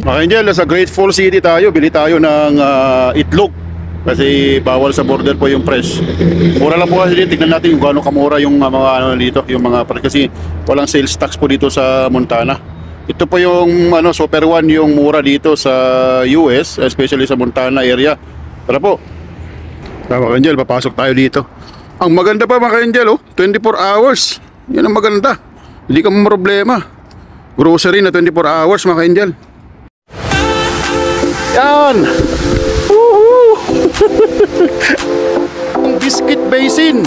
Mga Angel, sa Great Falls City tayo, bili tayo ng itlog. Kasi bawal sa border po yung fresh. Mura lang po kasi dito. Tignan natin kung gaano kamura yung mga ano dito, yung mga kasi walang sales tax po dito sa Montana. Ito po yung Super One, yung mura dito sa US, especially sa Montana area. Tara po. Mga Angel, papasok tayo dito. Ang maganda pa mga Angel, 24 hours. Yan ang maganda. Hindi ka problema. Grocery na 24 hours mga Angel. Yan. Ang Biscuit Basin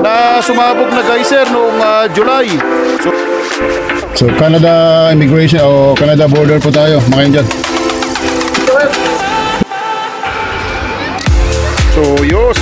na sumabog na geyser noong July. So Canada immigration o Canada border po tayo mga Angel. So yos.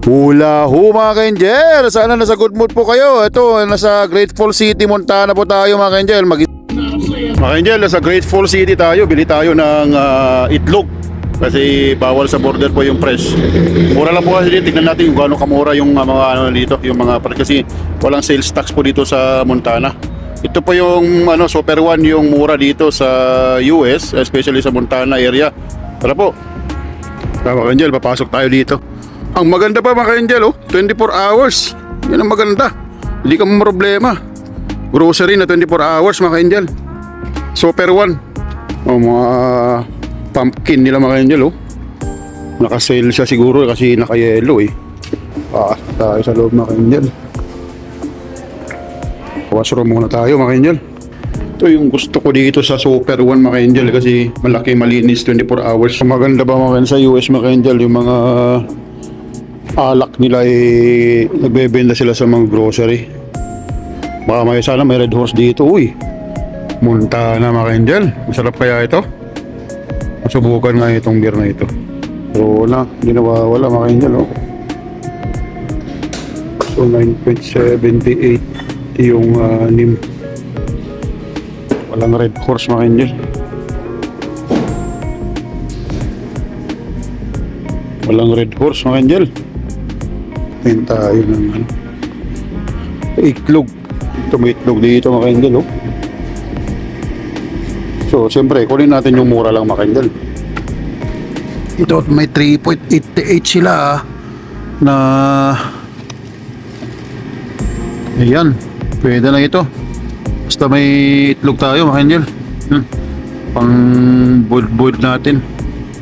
Hula ho mga ka-Angel, sana nasa good mood po kayo. Ito, nasa Great Falls City, Montana po tayo mga ka-Angel. Mga ka-Angel, nasa Great Falls City tayo, bili tayo ng itlog. Kasi bawal sa border po yung fresh. Mura lang po kasi dito. Tignan natin kung gaano kamura yung mga dito, yung mga kasi walang sales tax po dito sa Montana. Ito po yung Super One, yung mura dito sa US, especially sa Montana area. Tara po. Mga ka-Angel, papasok tayo dito. Ang maganda pa mga Angel, 24 hours. Yan ang maganda. Hindi ka problema. Grocery na 24 hours mga Angel. Super One. Mga pumpkin nila mga Angel, Naka-sale siya siguro kasi naka-yellow tayo sa loob mga Angel. Washroom muna tayo mga Angel. Ito yung gusto ko dito sa Super One mga Angel kasi malaki, malinis, 24 hours. Maganda ba mga sa US mga Angel, yung mga alak nila nagbebenta sila sa mga grocery. Baka sana may Red Horse dito. Montana mga Angel, masarap kaya ito? Masubukan nga itong beer na ito. So hindi nawawala mga Angel. So 9.78 yung NIM. Walang Red Horse mga Angel. Walang Red Horse mga Angel. Tingin tayo ng itlog. Ito may itlog dito mga Angel. So siyempre kunin natin yung mura lang mga Angel. Ito may 3.88 sila na ayan, pwede na ito. Basta may itlog tayo mga Angel. Pang boiled natin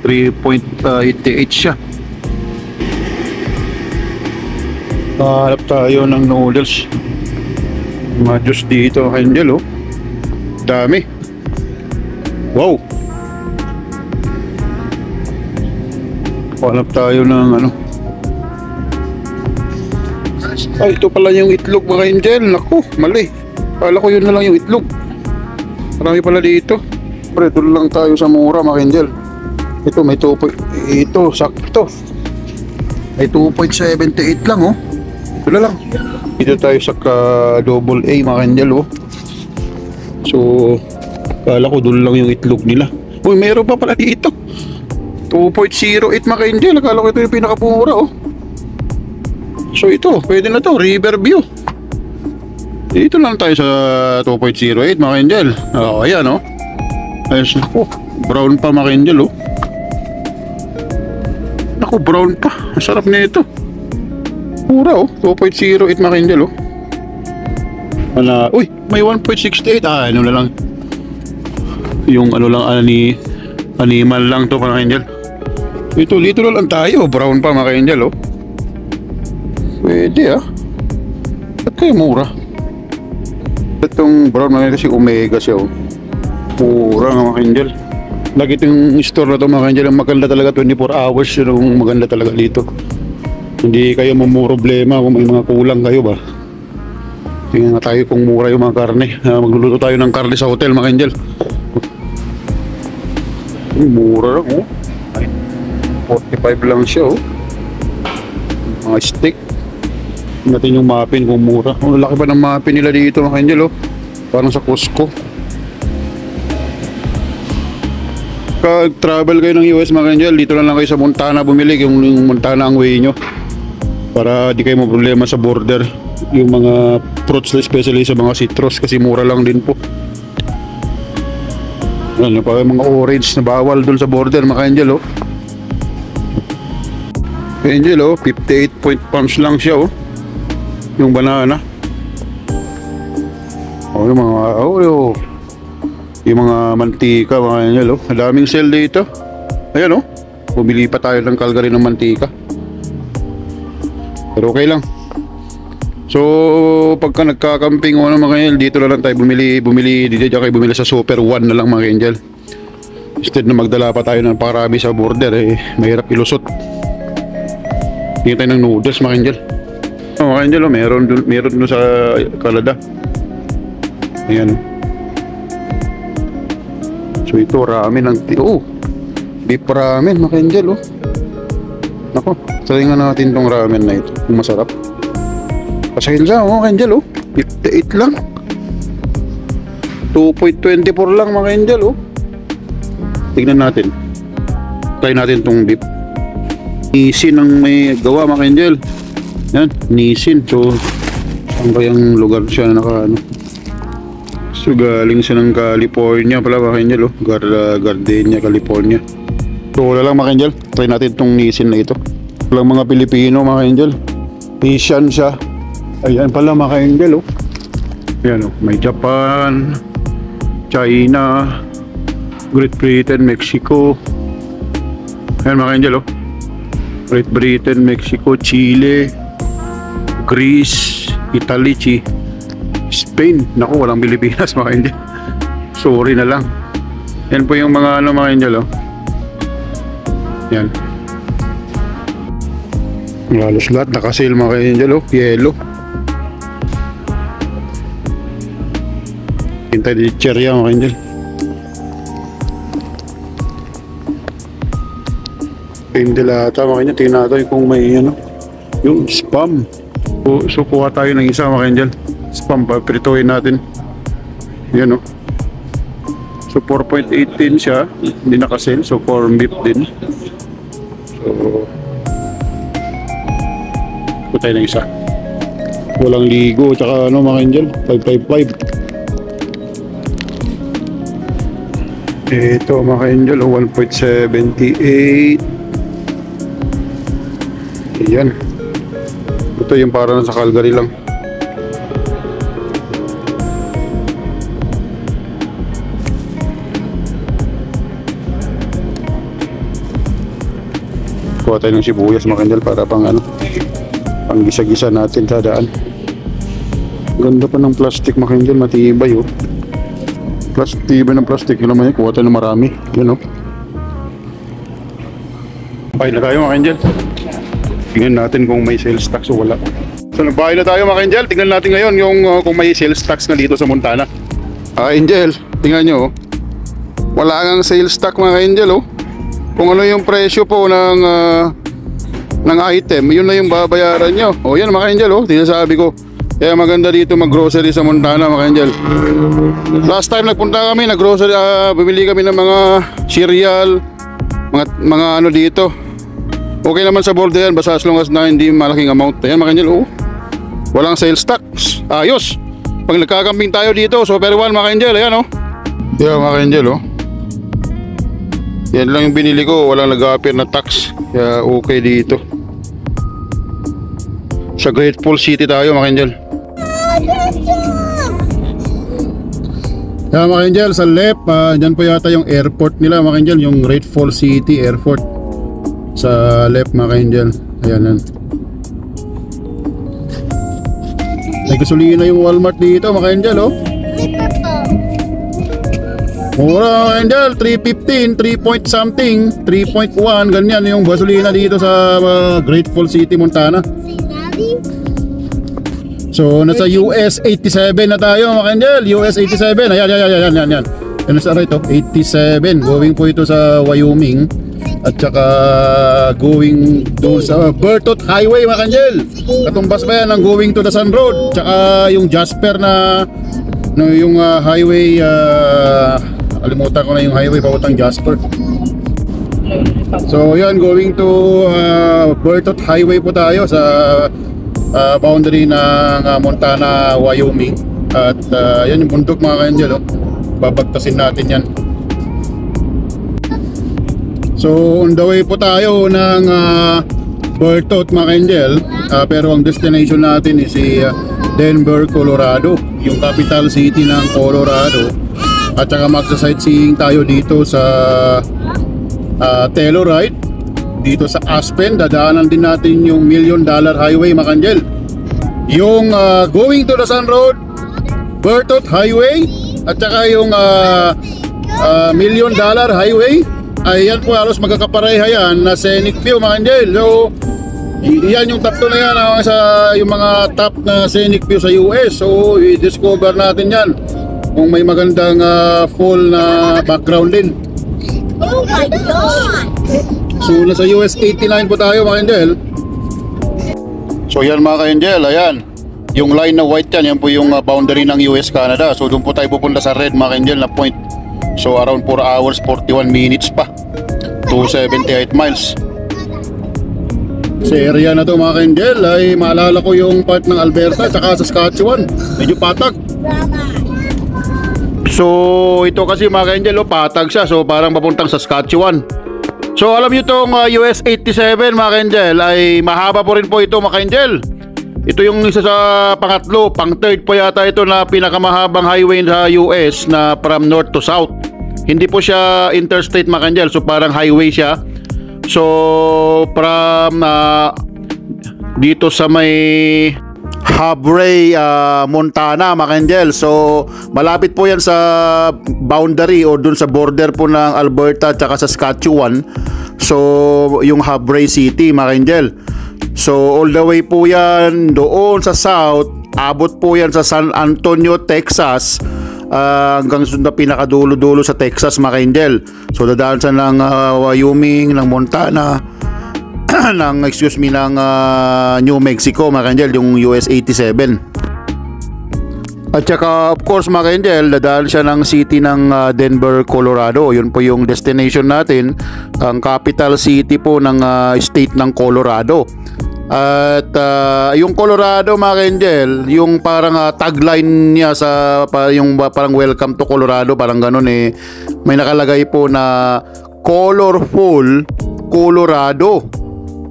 3.88 siya. Hanap tayo ng noodles. Mga juice dito mga Angel. Dami. Wow. Hanap tayo ng ay, ito pala yung itlog mga Angel. Naku, mali. Kala ko yun na lang yung itlog. Marami pala dito. Pero ito lang tayo sa mura mga Angel. Ito may 2. Ito sakto. May 2.78 lang Ito na lang. Dito tayo sa double A mga Angel. So kala ko doon lang yung itlog nila. Mayroon pa pala dito 2.08 mga Angel. Akala ko ito yung pinakamura So ito, pwede na to, Riverview. Dito lang tayo sa 2.08 mga Angel. Ayan Ayos na po. Brown pa mga Angel Naku, brown pa. Ang sarap na ito. Mura 2.08 mga Angel Uy, may 1.68. Ano na lang. Yung animal lang to mga Angel. Ito, dito lang tayo. Brown pa mga Angel Pwede Ba't kayo mura? Itong brown mga kasi omega siya Mura nga mga Angel. Lagi itong store na to mga Angel. Ang maganda talaga 24 hours. Yung maganda talaga dito. Hindi kayo problema kung may mga kulang kayo ba. Tingnan nga tayo kung mura yung mga karne. Magluluto tayo ng karne sa hotel mga Angel. Mura lang 45 lang siya Mga steak. natin yung muffin kung mura. Oh, laki pa ng muffin nila dito mga angel, oh. Parang sa Costco. Pag travel kayo ng US mga angel, dito lang kayo sa Montana bumili, yung Montana ang way nyo. Para di kayo problema sa border. Yung mga fruits, especially sa mga citrus, kasi mura lang din po. Ano pa yung mga orange na bawal dun sa border mga angel, oh. Angel, oh, 58 point pounds lang siya, oh. Yung banana. Oh, yung mga yung mga mantika mga angel, oh. Madaming sale dito. Ayan, oh. Bumili pa tayo ng Calgary ng mantika. Pero okay lang. So, pagka nagkakamping o ano mga angel, dito na lang tayo bumili dito kayo bumili sa Super One na lang mga angel. Instead na magdala pa tayo ng parami sa border, mahirap ilusot. Tingin tayo ng noodles mga angel. Oh, mga angel, oh, meron dun sa Canada. Ayan. So ito, ramen ng beef ramen mga angel, oh. Nako, salingan natin tong ramen na ito kung masarap. Pasahil siya mga angel, oh. 58 lang. 2.24 lang mga angel, oh. Tignan natin. Try natin tong beef. Nissin ang may gawa mga angel. Yan, Nissin. So, saan ba yung lugar siya na naka ano? So, galing siya ng California pala mga angel, oh. Gardenia, California. So, wala lang mga angel. Try natin tong Nissin na ito. Walang mga Pilipino mga angel. Asian siya. Ayan pala mga angel, oh. Ayan, oh. May Japan, China, Great Britain, Mexico. Ayan mga angel, oh. Great Britain, Mexico, Chile, Greece, Italy, Spain. Naku, walang Pilipinas mga angel. Sorry na lang. Yan po yung mga ano mga angel, oh. Yan. Halos lahat nakasale mga angel, oh. Yellow. Hintay di cherry mga angel. Hindi lata mga angel. Tingnan natin kung may ano, yung spam. So kuha tayo ng isa mga angel. Spam, paprituhin natin. Yan, oh. So 4.18 siya. Hindi nakasale. So corn beef din. So kuha tayo ng isa. Walang ligo. Tsaka ano mga angel, 555. Ito mga angel, 1.78. Ayan. Ito yung para na sa Calgary lang. Kuha tayo ng sibuyas mga angel para pang ano, pang gisa-gisa natin sa daan. Ganda pa ng plastic mga angel, matibay, oh. Tibay ng plastic, yun naman yun. Kuha tayo ng marami. Yan, oh. Okay na tayo mga angel. Tingnan natin kung may sales tax o wala. So nagbahay na tayo mga angel. Tingnan natin ngayon yung kung may sales tax na dito sa Montana. Angel, tingnan nyo, oh. Wala ngang sales tax mga angel, oh. Kung ano yung presyo po ng item, yun na yung babayaran nyo. O yan mga angel, oh. Tinasabi ko. Kaya maganda dito mag-grocery sa Montana mga angel. Last time nagpunta kami, nag-grocery, bumili kami ng mga cereal, mga ano dito. Okay naman sa border yan, basta as long as na hindi malaking amount. Ayan mga angel, oh. Walang sales tax. Ayos. Pag nagkakamping tayo dito, Super One mga angel, ayan, oh. Yan mga angel, oh. Yan lang yung binili ko, walang nag-appear na tax. Kaya okay dito. Sa Grateful City tayo mga angel. Yan mga angel, sa left, dyan po yata yung airport nila mga angel, yung Grateful City Airport. Sa left mga angel. Ayan yan. May gasolina yung Walmart dito mga angel, oh. Mura mga angel, 3.15, 3 point something, 3.1, ganyan yung gasolina dito sa Grateful City, Montana. So nasa US 87 na tayo mga angel, US 87. Ayan. Yan nasa right, oh, 87. Going po ito sa Wyoming. at saka going doon sa Bertot Highway mga kanjel. Katumbas pa yan ang going to the Sun Road, tsaka yung Jasper na no, yung highway, kalimutan ko na yung highway papuntang Jasper. So yan, going to Bertot Highway po tayo sa boundary ng Montana, Wyoming. At yan yung bundok mga kanjel, oh. Babagtasin natin yan. So on the way po tayo ng Bertot mga kanjel, pero ang destination natin is si Denver, Colorado, yung capital city ng Colorado. At saka magsa-sightseeing tayo dito sa Telluride, dito sa Aspen. Dadaanan din natin yung $1 Million Highway mga kanjel, yung going to the Sun Road, Bertot Highway, at saka yung $1 Million Highway. Ayan po, halos magkakapareha yan na scenic view mga kanjel. So yan yung top 2 na yan, sa yung mga top na scenic view sa US. So i-discover natin yan kung may magandang fall na background din. Oh my God! So nasa US 89 po tayo mga kanjel. So yan mga kanjel, ayan yung line na white yan, yan po yung boundary ng US Canada. So doon po tayo pupunta sa red mga kanjel na point. So around 4 hours 41 minutes pa, 278 miles. Sa area na to mga kanjel ay maalala ko yung part ng Alberta at Saskatchewan, medyo patag. So ito kasi mga kanjel, patag siya, so parang papuntang Saskatchewan. So alam nyo itong US 87 mga kanjel ay mahaba po rin po ito mga kanjel. Ito yung isa sa pangatlo, pang third po yata ito na pinakamahabang highway sa US na from north to south. Hindi po siya interstate mga kanjel, so parang highway siya. So from dito sa may Habrey, Montana mga kanjel. So malapit po yan sa boundary o dun sa border po ng Alberta at saka Saskatchewan. So yung Habrey City mga kanjel. So all the way po yan doon sa south, abot po yan sa San Antonio, Texas, hanggang sa pinakadulo-dulo sa Texas mga kanjel. So dadaan sa ng Wyoming, ng Montana, ng New Mexico mga kanjel, yung US 87. At saka of course mga kanjel, dadaan siya ng city ng Denver, Colorado. Yun po yung destination natin, ang capital city po ng state ng Colorado. At yung Colorado mga kanjel, yung parang tagline niya sa yung parang welcome to Colorado, parang ganun eh, may nakalagay po na colorful Colorado.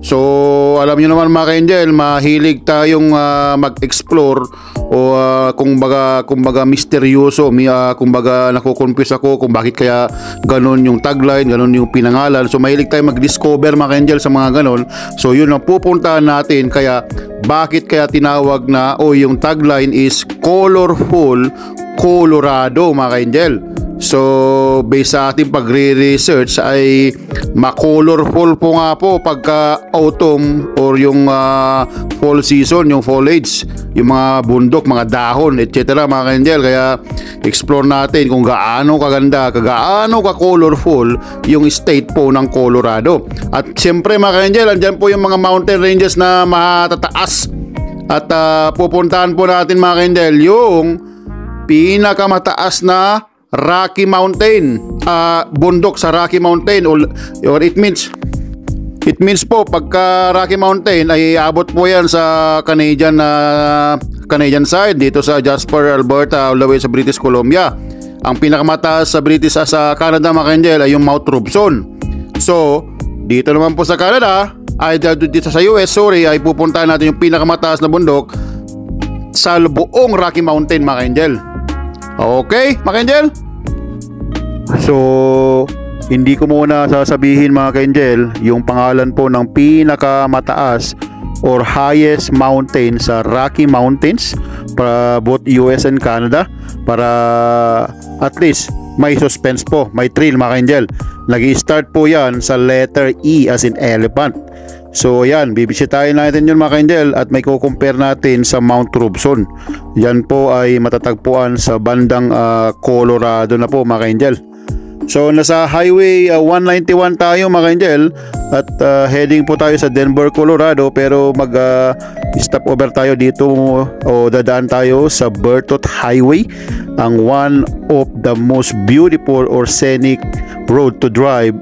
So alam niyo naman mga kanjel, mahilig tayong mag-explore o kumbaga misteryoso, kumbaga nakukonfuse ako kung bakit kaya ganun yung tagline, ganun yung pinangalan. So mahilig tayo mag-discover mga kanjel sa mga ganun. So yun ang pupuntahan natin, kaya bakit kaya tinawag na yung tagline is colorful Colorado mga kanjel. So based sa ating pagre-research ay ma-colorful po nga po pagka autumn or yung fall season, yung foliage, yung mga bundok, mga dahon, etc. mga kanjel. Kaya explore natin kung gaano kaganda, gaano ka-colorful yung state po ng Colorado. At siyempre mga kanjel, andyan po yung mga mountain ranges na matataas. At pupuntahan po natin mga kanjel yung pinakamataas na Rocky Mountain, bundok sa Rocky Mountain, or it means po pagka Rocky Mountain ay abot po yan sa Canadian side, dito sa Jasper, Alberta, all the way sa British Columbia. Ang pinakamataas sa Canada mga kanjel ay yung Mount Robson. So dito naman po sa Canada, ay dito sa US, ay pupuntahan natin yung pinakamataas na bundok sa buong Rocky Mountain mga kanjel. Okay mga kanjel? So hindi ko muna sasabihin mga kanjel yung pangalan po ng pinakamataas or highest mountain sa Rocky Mountains para both US and Canada, para at least may suspense po, may thrill mga kanjel. Nag-i-start po yan sa letter E as in elephant. So yan, bibisitahin natin yun mga kanjel at may kukumpare natin sa Mount Robson. Yan po ay matatagpuan sa bandang Colorado na po mga kanjel. So nasa Highway 191 tayo mga ka-angel at heading po tayo sa Denver, Colorado, pero mag stop over tayo dito o dadaan tayo sa Berthoud Highway, ang one of the most beautiful or scenic road to drive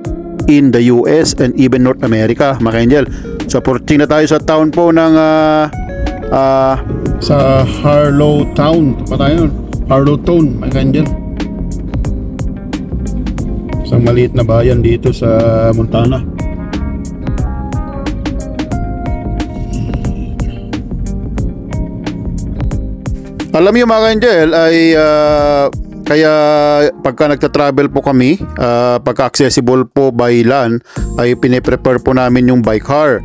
in the US and even North America mga ka-angel. So approaching na tayo sa town po ng sa Harlow Town pa tayo, Harlow Town mga ka-angel. Isang maliit na bayan dito sa Montana. Alam niyo mga ka-angel ay kaya pagka nagta-travel po kami, pagka accessible po by land, ay pine-prepare po namin yung by car.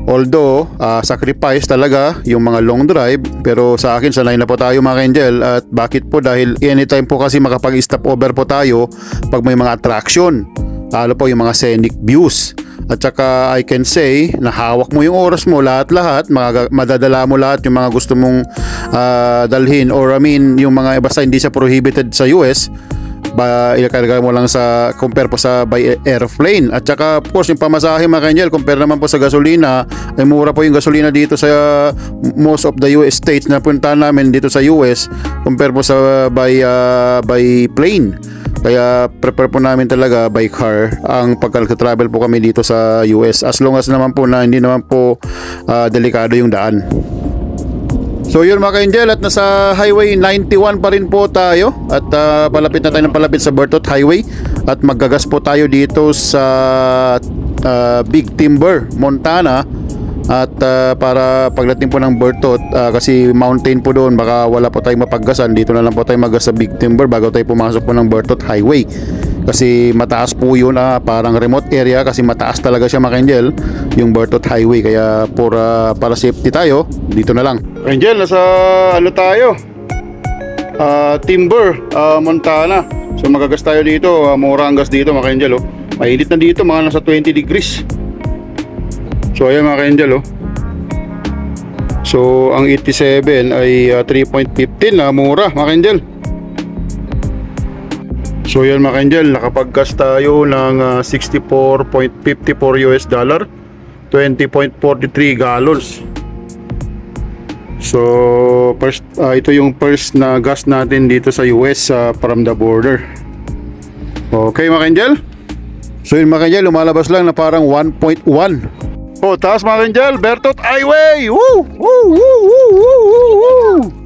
Although sacrifice talaga yung mga long drive, pero sa akin sanay na po tayo mga ka-angel. At bakit po? Dahil anytime po kasi makapag-stop over po tayo pag may mga attraction, lalo po yung mga scenic views. At saka I can say na hawak mo yung oras mo, lahat-lahat, madadala mo lahat yung mga gusto mong dalhin, or I mean yung mga basta hindi siya prohibited sa US, ikarga mo lang sa compare po sa by airplane. At saka of course yung pamasahe mga ka-angel, compare naman po sa gasolina, ay mura po yung gasolina dito sa most of the US states na puntahan namin dito sa US compare po sa by plane. Kaya prepare po namin talaga by car ang pagka-travel po kami dito sa US, as long as naman po na hindi naman po delikado yung daan. So yun mga ka-angel, at nasa Highway 91 pa rin po tayo at palapit na tayo ng palapit sa Berthoud Highway at maggagas po tayo dito sa Big Timber, Montana. At para pagdating po ng Berthoud, kasi mountain po doon, baka wala po tayong mapaggasan, dito na lang po tayo maggas sa Big Timber bago tayo pumasok po ng Berthoud Highway. Kasi mataas po yun, parang remote area, kasi mataas talaga siya mga ka-angel, yung Berthoud Highway. Kaya para safety tayo, dito na lang. Angel, nasa ano tayo? Timber, Montana. So magagas tayo dito, mura ang gas dito mga ka-angel. Mainit na dito, mga nasa 20 degrees. So ayan mga ka-angel. So ang 87 ay 3.15 na mura mga ka-angel. So yan mga ka-angel, nakapag-gas tayo ng 64.54 US dollar, 20.43 gallons. So first, ito yung first na gas natin dito sa US from the border. Okay mga ka-angel. So yun mga ka-angel, lumalabas lang na parang 1.1. Oh, taas mga ka-angel, Berthoud Highway. Woo! Woo! Woo! Woo! Woo! Woo! Woo!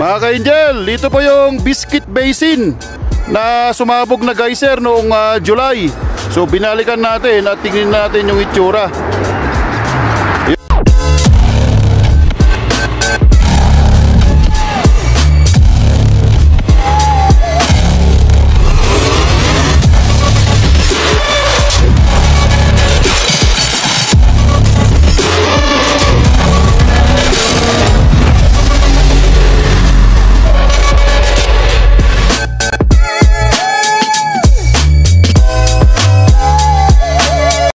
Mga ka-angel, dito po yung Biscuit Basin na sumabog na geyser noong July. So binalikan natin at tingnan natin yung itsura.